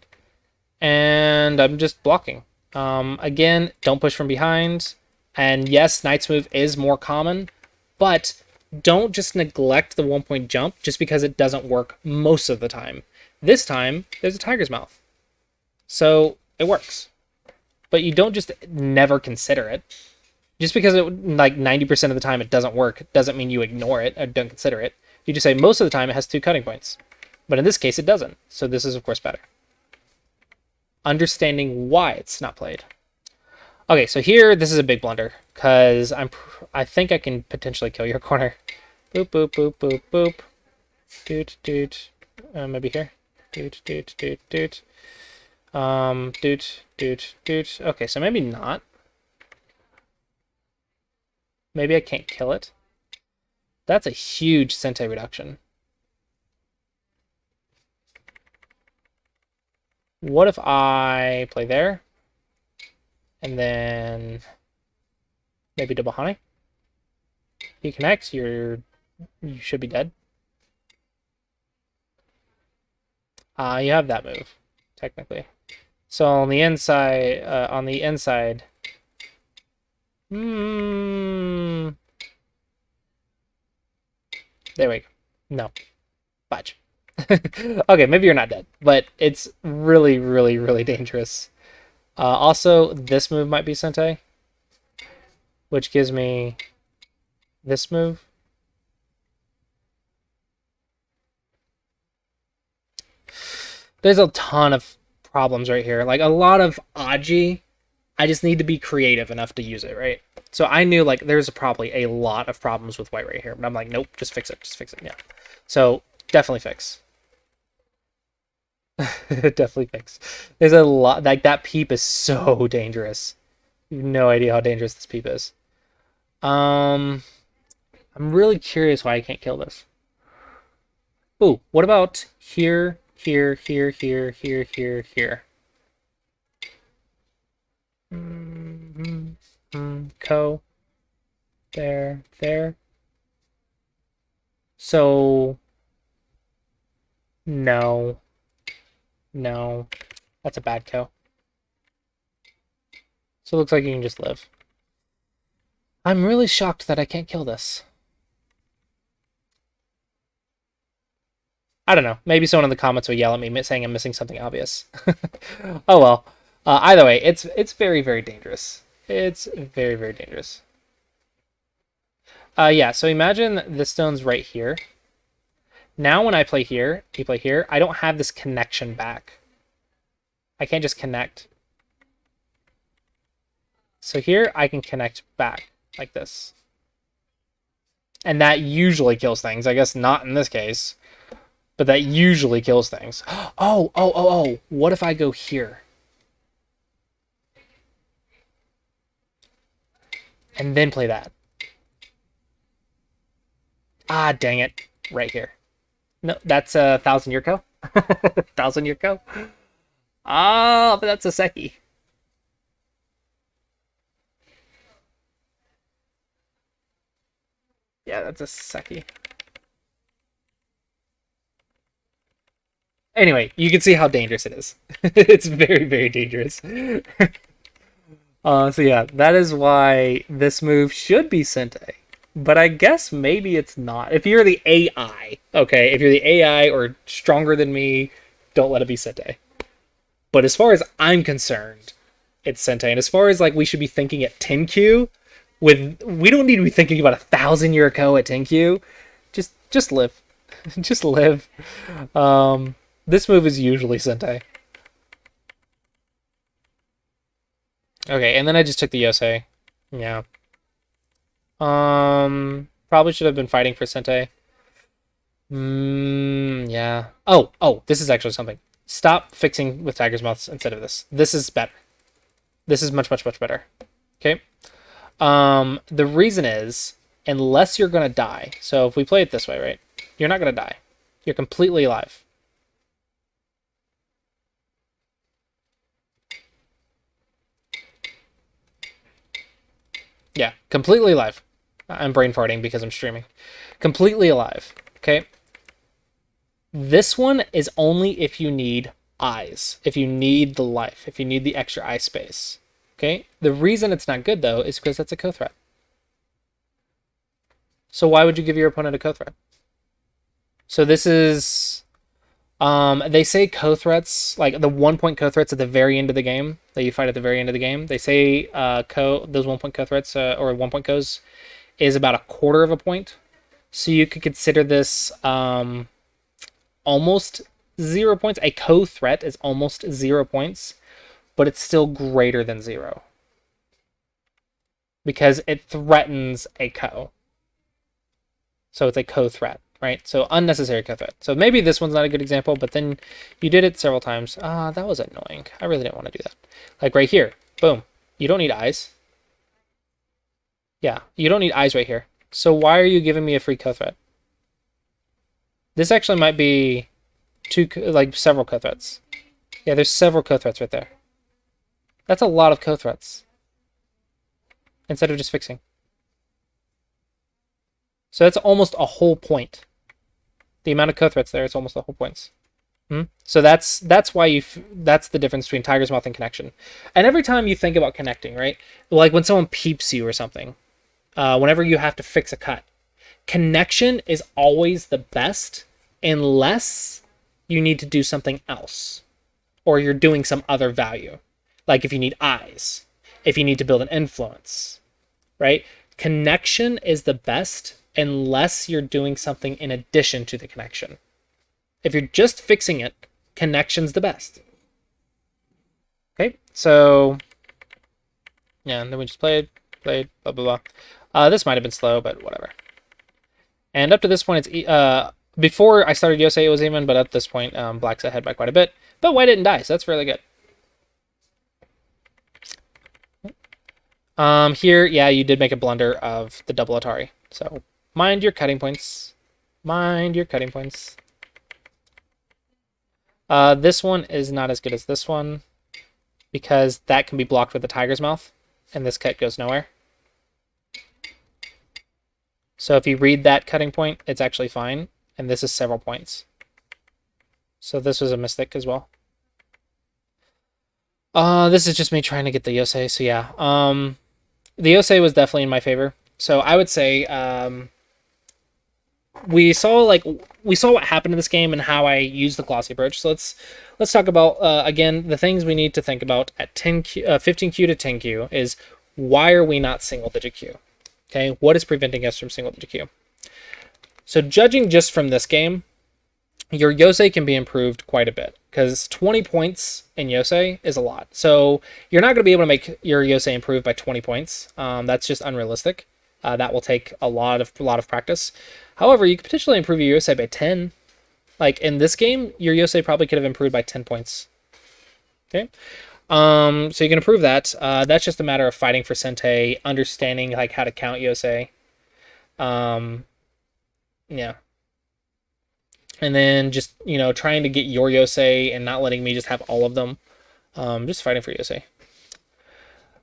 S1: And I'm just blocking. Again, don't push from behind. And yes, Knight's move is more common, but don't just neglect the 1-point jump just because it doesn't work most of the time. This time, there's a tiger's mouth. So it works. But you don't just never consider it. Just because it, like 90% of the time it doesn't work doesn't mean you ignore it or don't consider it. You just say most of the time it has 2 cutting points. But in this case, it doesn't. So this is, of course, better. Understanding why it's not played. Okay, so here, this is a big blunder, because I think I can potentially kill your corner. Boop, boop, boop, boop, boop. Doot, doot. Maybe here. Doot, doot, doot, doot. Doot, doot, doot. Okay, so maybe not. Maybe I can't kill it. That's a huge Sente reduction. What if I play there? And then maybe double honey. He connects, you should be dead. You have that move, technically. So on the inside, there we go. No. Fudge. Okay, maybe you're not dead, but it's really, really, really dangerous. Also, this move might be Sente, which gives me this move. There's a ton of problems right here. Like, a lot of Aji. I just need to be creative enough to use it, right? So I knew, like, there's probably a lot of problems with white right here. But I'm like, nope, just fix it. Just fix it, yeah. So, definitely fix. Definitely fix. There's a lot. Like, that peep is so dangerous. You have no idea how dangerous this peep is. I'm really curious why I can't kill this. Ooh, what about here, here, here, here, here, here, here? Co. There, there. So, no. No. That's a bad co. So it looks like you can just live. I'm really shocked that I can't kill this. I don't know. Maybe someone in the comments will yell at me saying I'm missing something obvious. Oh well. Either way, it's very, very dangerous. It's very, very dangerous. Yeah, so imagine this stone's right here. Now when I play here, you play here, I don't have this connection back. I can't just connect. So here I can connect back like this. And that usually kills things. I guess not in this case. But that usually kills things. Oh. What if I go here? And then play that. Ah, dang it. Right here. No, that's a 1,000-year co. 1,000-year co. Ah, but that's a Seki. Yeah, that's a Seki. Anyway, you can see how dangerous it is. It's very, very dangerous. So yeah, that is why this move should be Sente. But I guess maybe it's not. If you're the AI, okay, if you're the AI or stronger than me, don't let it be Sente. But as far as I'm concerned, it's Sente. And as far as like we should be thinking at 10Q, we don't need to be thinking about 1,000-year ago at 10Q. Just live. Just live. This move is usually Sente. Okay, and then I just took the Yosei. Yeah. Probably should have been fighting for Sente. Yeah. Oh, this is actually something. Stop fixing with Tiger's Mouth instead of this. This is better. This is much, much, much better. Okay. The reason is, unless you're gonna die. So if we play it this way, right? You're not gonna die. You're completely alive. Yeah, completely alive. I'm brain farting because I'm streaming. Completely alive. Okay. This one is only if you need eyes, if you need the life, if you need the extra eye space. Okay. The reason it's not good though is because that's a co-threat. So why would you give your opponent a co-threat? So this is, they say co-threats, like the 1-point co-threats at the very end of the game that you fight at the very end of the game. They say those 1-point co-threats or 1-point co's is about 1/4 of a point. So you could consider this almost 0 points. A co-threat is almost 0 points, but it's still greater than 0 because it threatens a co. So it's a co-threat, right? So unnecessary co-threat. So maybe this one's not a good example, but then you did it several times. That was annoying. I really didn't want to do that. Like right here, boom. You don't need eyes. Yeah, you don't need eyes right here. So why are you giving me a free co-threat? This actually might be several co-threats. Yeah, there's several co-threats right there. That's a lot of co-threats. Instead of just fixing. So that's almost a whole point. The amount of co-threats there is almost a whole points. So that's why that's the difference between Tiger's Mouth and connection. And every time you think about connecting, right? Like when someone peeps you or something, whenever you have to fix a cut, connection is always the best unless you need to do something else or you're doing some other value. Like if you need eyes, if you need to build an influence, right? Connection is the best unless you're doing something in addition to the connection. If you're just fixing it, connection's the best. Okay, so yeah, and then we just played, blah, blah, blah. This might have been slow, but whatever. And up to this point, it's before I started Yosei, it was even, but at this point, Black's ahead by quite a bit. But White didn't die, so that's really good. Here, yeah, you did make a blunder of the double Atari. So mind your cutting points. Mind your cutting points. This one is not as good as this one because that can be blocked with the Tiger's Mouth, and this cut goes nowhere. So if you read that cutting point, it's actually fine, and this is several points. So this was a mistake as well. This is just me trying to get the Yosei, so yeah. The Yosei was definitely in my favor. So I would say we saw what happened in this game and how I used the Clossi Approach. So let's talk about again the things we need to think about at 15Q to 10Q is why are we not single digit Q? Okay, what is preventing us from single digit Q? So judging just from this game, your Yosei can be improved quite a bit because 20 points in Yosei is a lot. So you're not going to be able to make your Yosei improve by 20 points. That's just unrealistic. That will take a lot of practice. However, you could potentially improve your Yosei by 10. Like in this game, your Yosei probably could have improved by 10 points. Okay. So you can improve that. That's just a matter of fighting for Sente, understanding like how to count Yosei. Yeah. And then just, trying to get your Yosei and not letting me just have all of them. Just fighting for Yosei.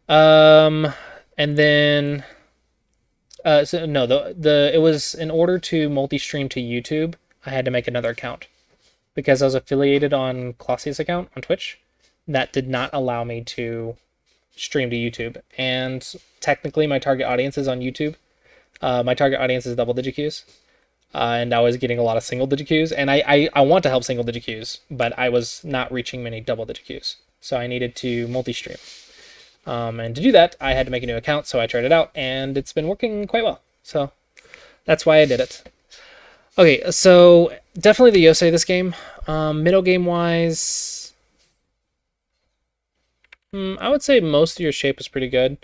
S1: And then so no, it was in order to multi-stream to YouTube, I had to make another account because I was affiliated on Clossi's account on Twitch. That did not allow me to stream to YouTube. And technically my target audience is on YouTube. My target audience is double-digit Qs. And I was getting a lot of single-digit Qs. And I want to help single-digit Qs, but I was not reaching many double-digit Qs. So I needed to multi-stream. And to do that, I had to make a new account, so I tried it out, and it's been working quite well. So that's why I did it. Okay, so definitely the Yosei this game. Middle game wise, I would say most of your shape is pretty good.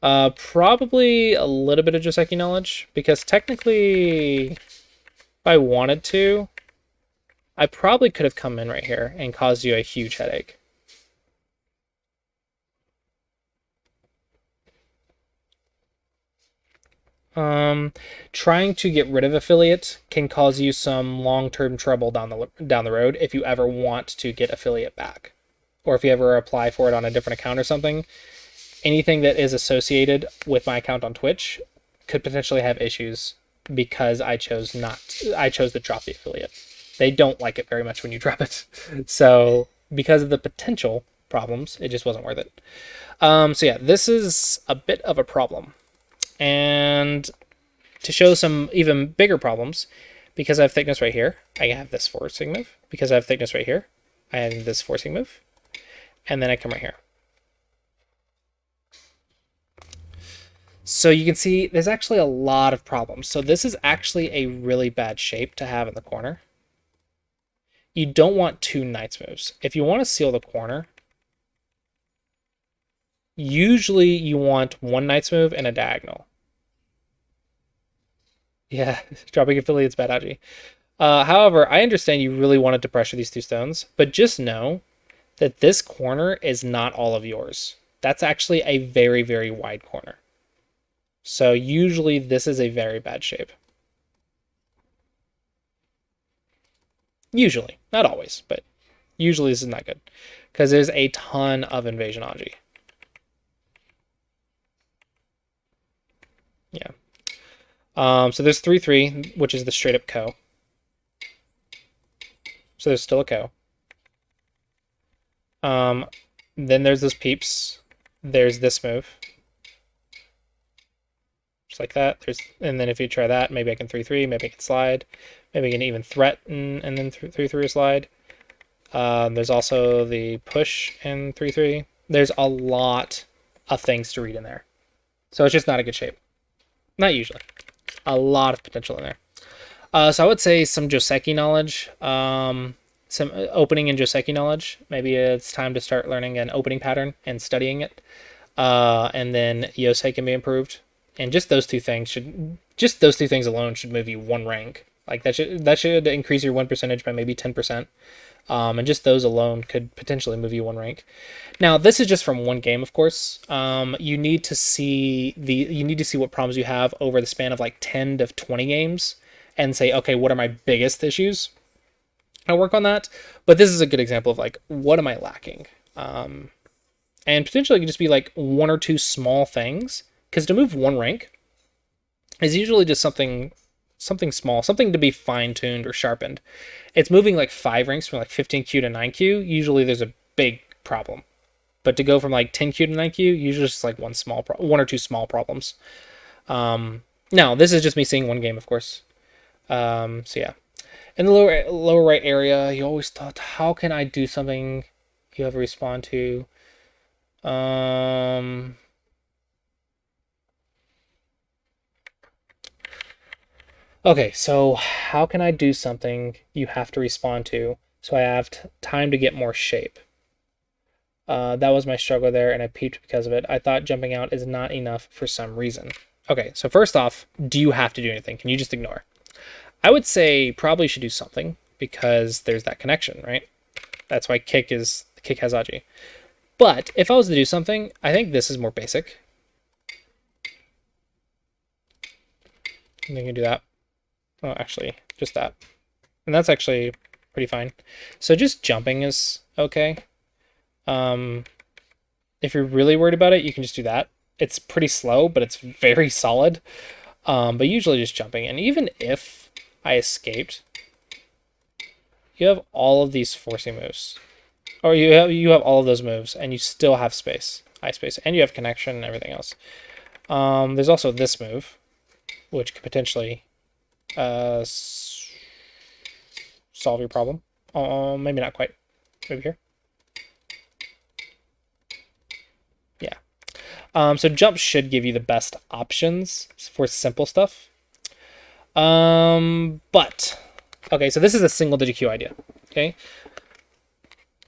S1: Probably a little bit of Joseki knowledge, because technically, if I wanted to, I probably could have come in right here and caused you a huge headache. Trying to get rid of affiliate can cause you some long-term trouble down the road if you ever want to get affiliate back, or if you ever apply for it on a different account or something. Anything that is associated with my account on Twitch could potentially have issues because I chose to drop the affiliate. They don't like it very much when you drop it, so because of the potential problems, it just wasn't worth it. So yeah, this is a bit of a problem. And to show some even bigger problems, because I have thickness right here, I have this forcing move. Because I have thickness right here, I have this forcing move. And then I come right here. So you can see there's actually a lot of problems. So this is actually a really bad shape to have in the corner. You don't want two knights moves. If you want to seal the corner, usually you want one knight's move and a diagonal. Yeah, dropping affiliates bad Aji. However, I understand you really wanted to pressure these two stones, but just know that this corner is not all of yours. That's actually a very, very wide corner. So usually this is a very bad shape. Usually, not always, but usually this is not good because there's a ton of invasion Aji. Yeah. So there's 3-3, which is the straight up ko. So there's still a ko. Then there's this peeps. There's this move. Just like that. And then if you try that, maybe I can 3-3, maybe I can slide. Maybe I can even threaten and then 3-3 slide. There's also the push and 3-3. There's a lot of things to read in there. So it's just not a good shape. Not usually. A lot of potential in there. So I would say some Joseki knowledge, some opening and Joseki knowledge. Maybe it's time to start learning an opening pattern and studying it. And then Yosei can be improved. And just those two things alone should move you one rank. Like that should increase your win percentage by maybe 10%. And just those alone could potentially move you one rank. Now, this is just from one game, of course. You need to see what problems you have over the span of like 10 to 20 games and say, okay, what are my biggest issues? I work on that. But this is a good example of like, what am I lacking? And potentially it could just be like one or two small things. Because to move one rank is usually just something small, something to be fine-tuned or sharpened. It's moving like 5 ranks from like 15Q to 9Q. Usually there's a big problem. But to go from like 10Q to 9Q, usually just like one or two small problems. Now, this is just me seeing one game, of course. So yeah. In the lower right area, you always thought, how can I do something you have to respond to? Okay, so how can I do something you have to respond to so I have time to get more shape? That was my struggle there, and I peeped because of it. I thought jumping out is not enough for some reason. Okay, so first off, do you have to do anything? Can you just ignore? I would say probably should do something because there's that connection, right? That's why kick has Aji. But if I was to do something, I think this is more basic. And you can do that. Oh, actually, just that. And that's actually pretty fine. So just jumping is okay. If you're really worried about it, you can just do that. It's pretty slow, but it's very solid. But usually just jumping. And even if I escaped, you have all of these forcing moves. Or you have all of those moves, and you still have space. Eye space. And you have connection and everything else. There's also this move, which could potentially solve your problem. Maybe not quite. Maybe here. Yeah. So jump should give you the best options for simple stuff. But okay, so this is a single digit Q idea. Okay,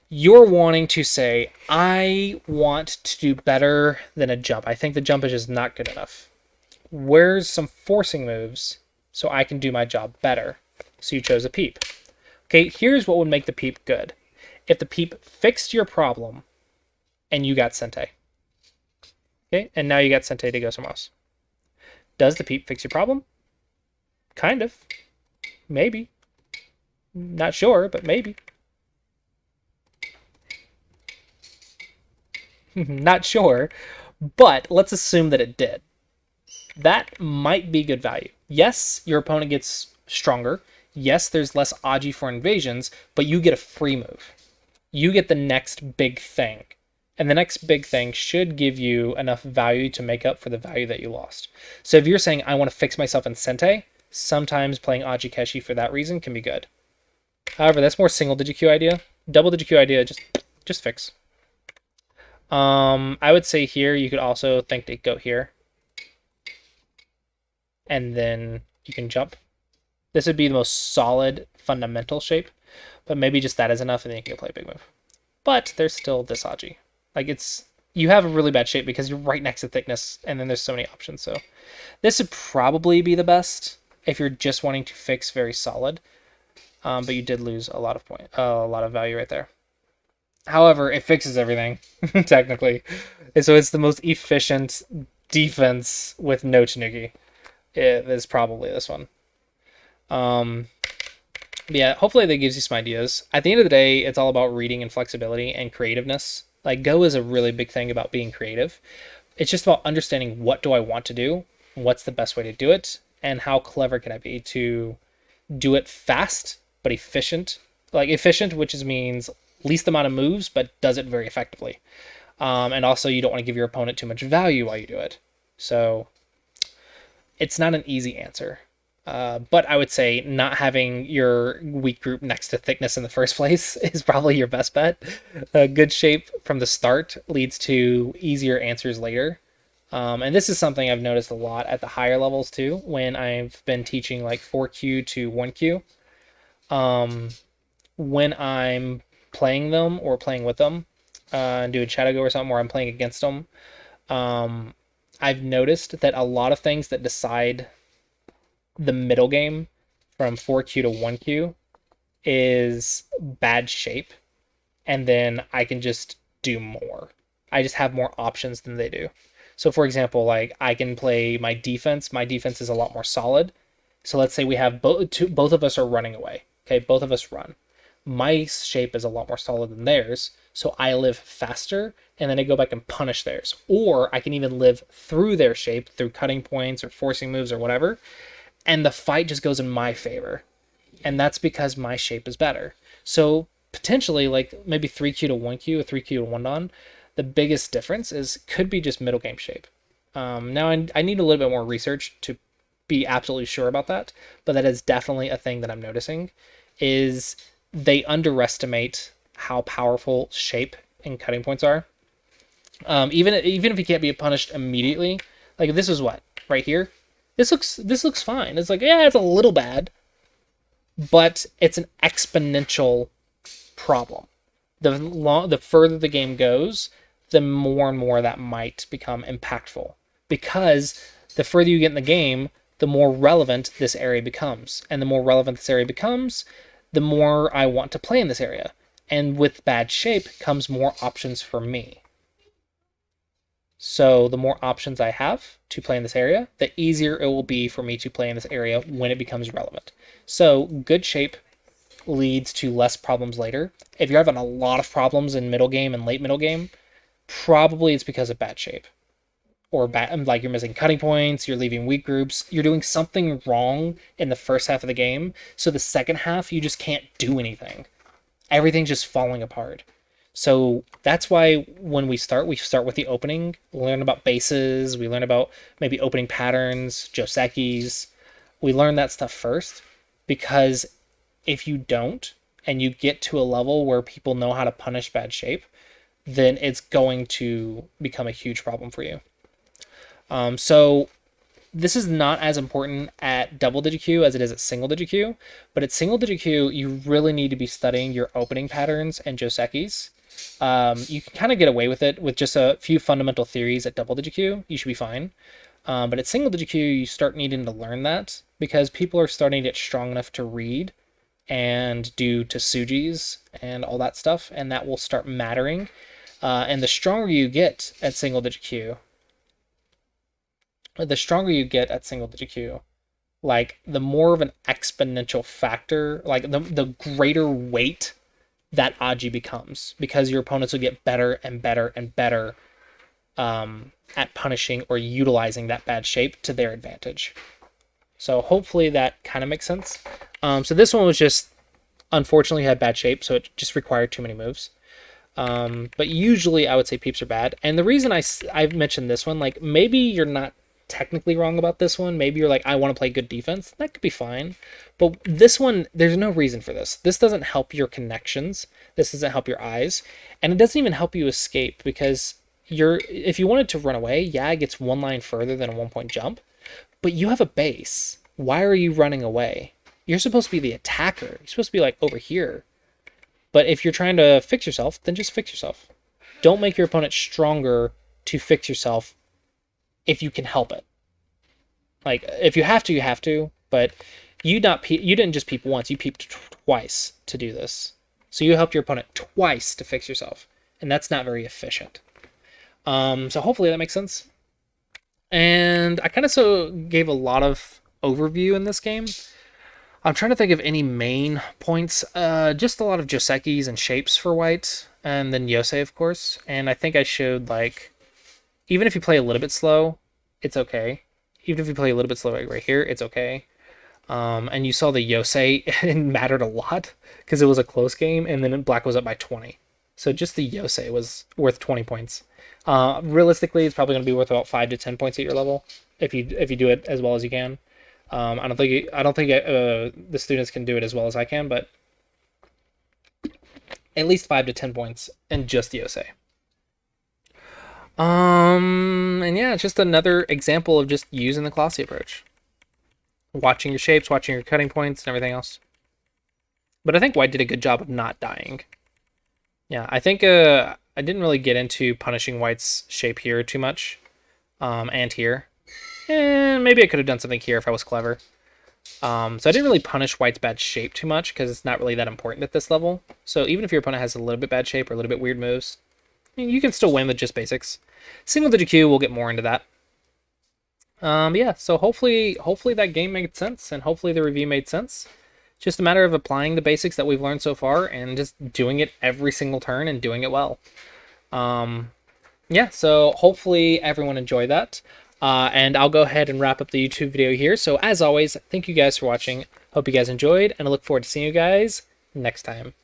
S1: you're wanting to say, I want to do better than a jump. I think the jump is just not good enough. Where's some forcing moves so I can do my job better? So you chose a peep. Okay, here's what would make the peep good. If the peep fixed your problem and you got Sente. Okay, and now you got Sente to go somewhere else. Does the peep fix your problem? Kind of. Maybe. Not sure, but maybe. Not sure, but let's assume that it did. That might be good value. Yes, your opponent gets stronger. Yes, there's less Aji for invasions, but you get a free move. You get the next big thing. And the next big thing should give you enough value to make up for the value that you lost. So if you're saying, I want to fix myself in Sente, sometimes playing Aji Keshi for that reason can be good. However, that's more single digit Q idea. Double digit Q idea, just fix. I would say here you could also think to go here. And then you can jump. This would be the most solid fundamental shape, but maybe just that is enough and then you can play a big move. But there's still this Aji. Like you have a really bad shape because you're right next to thickness and then there's so many options. So this would probably be the best if you're just wanting to fix very solid. But you did lose a lot of value right there. However, it fixes everything, technically. And so it's the most efficient defense with no Tanuki. It is probably this one. Yeah, hopefully that gives you some ideas. At the end of the day, it's all about reading and flexibility and creativeness. Like, Go is a really big thing about being creative. It's just about understanding what do I want to do, what's the best way to do it, and how clever can I be to do it fast but efficient. Like efficient, which means least amount of moves, but does it very effectively. And also, you don't want to give your opponent too much value while you do it. So it's not an easy answer. But I would say not having your weak group next to thickness in the first place is probably your best bet. A good shape from the start leads to easier answers later. And this is something I've noticed a lot at the higher levels too, when I've been teaching like 4Q to 1Q. When I'm playing them or playing with them, and do a Chatago or something where I'm playing against them, I've noticed that a lot of things that decide the middle game from 4Q to 1Q is bad shape, and then I can just do more. I just have more options than they do. So for example, like I can play my defense. My defense is a lot more solid. So let's say we have both of us are running away. Okay, both of us run. My shape is a lot more solid than theirs, so I live faster, and then I go back and punish theirs. Or I can even live through their shape through cutting points or forcing moves or whatever, and the fight just goes in my favor. And that's because my shape is better. So potentially, like maybe 3Q to 1Q or 3Q to 1 on, the biggest difference could be just middle game shape. Now I need a little bit more research to be absolutely sure about that, but that is definitely a thing that I'm noticing is they underestimate how powerful shape and cutting points are. Even if you can't be punished immediately, like this is what right here. This looks fine. It's like, yeah, it's a little bad, but it's an exponential problem. The further the game goes, the more and more that might become impactful, because the further you get in the game, the more relevant this area becomes, and the more relevant this area becomes, the more I want to play in this area. And with bad shape comes more options for me. So the more options I have to play in this area, the easier it will be for me to play in this area when it becomes relevant. So good shape leads to less problems later. If you're having a lot of problems in middle game and late middle game, probably it's because of bad shape. Or bad, like you're missing cutting points, you're leaving weak groups, you're doing something wrong in the first half of the game, so the second half you just can't do anything. Everything's just falling apart. So that's why when we start with the opening, we learn about bases, we learn about maybe opening patterns, Josekis. We learn that stuff first, because if you don't, and you get to a level where people know how to punish bad shape, then it's going to become a huge problem for you. So this is not as important at double digit Q as it is at single digit Q, but at single digit Q, you really need to be studying your opening patterns and Josekis. You can kind of get away with it with just a few fundamental theories at double digit Q. You should be fine. But at single digit Q, you start needing to learn that because people are starting to get strong enough to read and do Tesujis and all that stuff, and that will start mattering. And the stronger you get at single digit Q, like the more of an exponential factor, like the greater weight that Aji becomes, because your opponents will get better and better and better at punishing or utilizing that bad shape to their advantage. So hopefully that kind of makes sense. So this one was just, unfortunately, had bad shape, so it just required too many moves. But usually I would say peeps are bad. And the reason I've mentioned this one, like maybe you're not technically wrong about this one. Maybe you're like, I want to play good defense. That could be fine. But this one, there's no reason for this. This doesn't help your connections. This doesn't help your eyes. And it doesn't even help you escape, because if you wanted to run away, yeah, it gets one line further than a 1-point jump. But you have a base. Why are you running away? You're supposed to be the attacker. You're supposed to be like over here. But if you're trying to fix yourself, then just fix yourself. Don't make your opponent stronger to fix yourself if you can help it. Like, if you have to, you have to. But you didn't just peep once. You peeped twice to do this. So you helped your opponent twice to fix yourself. And that's not very efficient. So hopefully that makes sense. And I kind of gave a lot of overview in this game. I'm trying to think of any main points. Just a lot of Josekis and shapes for white, and then Yosei, of course. And I think I showed, like, even if you play a little bit slow, it's okay. Even if you play a little bit slow right here, it's okay. And you saw the Yosei, it mattered a lot because it was a close game, and then black was up by 20. So just the Yosei was worth 20 points. Realistically, it's probably going to be worth about 5 to 10 points at your level if you do it as well as you can. I don't think the students can do it as well as I can, but at least 5 to 10 points in just Yosei. And yeah, it's just another example of just using the Clossi approach. Watching your shapes, watching your cutting points, and everything else. But I think white did a good job of not dying. Yeah, I think I didn't really get into punishing white's shape here too much. And here. And maybe I could have done something here if I was clever. So I didn't really punish white's bad shape too much because it's not really that important at this level. So even if your opponent has a little bit bad shape or a little bit weird moves, you can still win with just basics. Single digit Q, we'll get more into that. Yeah, so hopefully that game made sense, and hopefully the review made sense. Just a matter of applying the basics that we've learned so far and just doing it every single turn and doing it well. Yeah, so hopefully everyone enjoyed that. And I'll go ahead and wrap up the YouTube video here. So as always, thank you guys for watching. Hope you guys enjoyed, and I look forward to seeing you guys next time.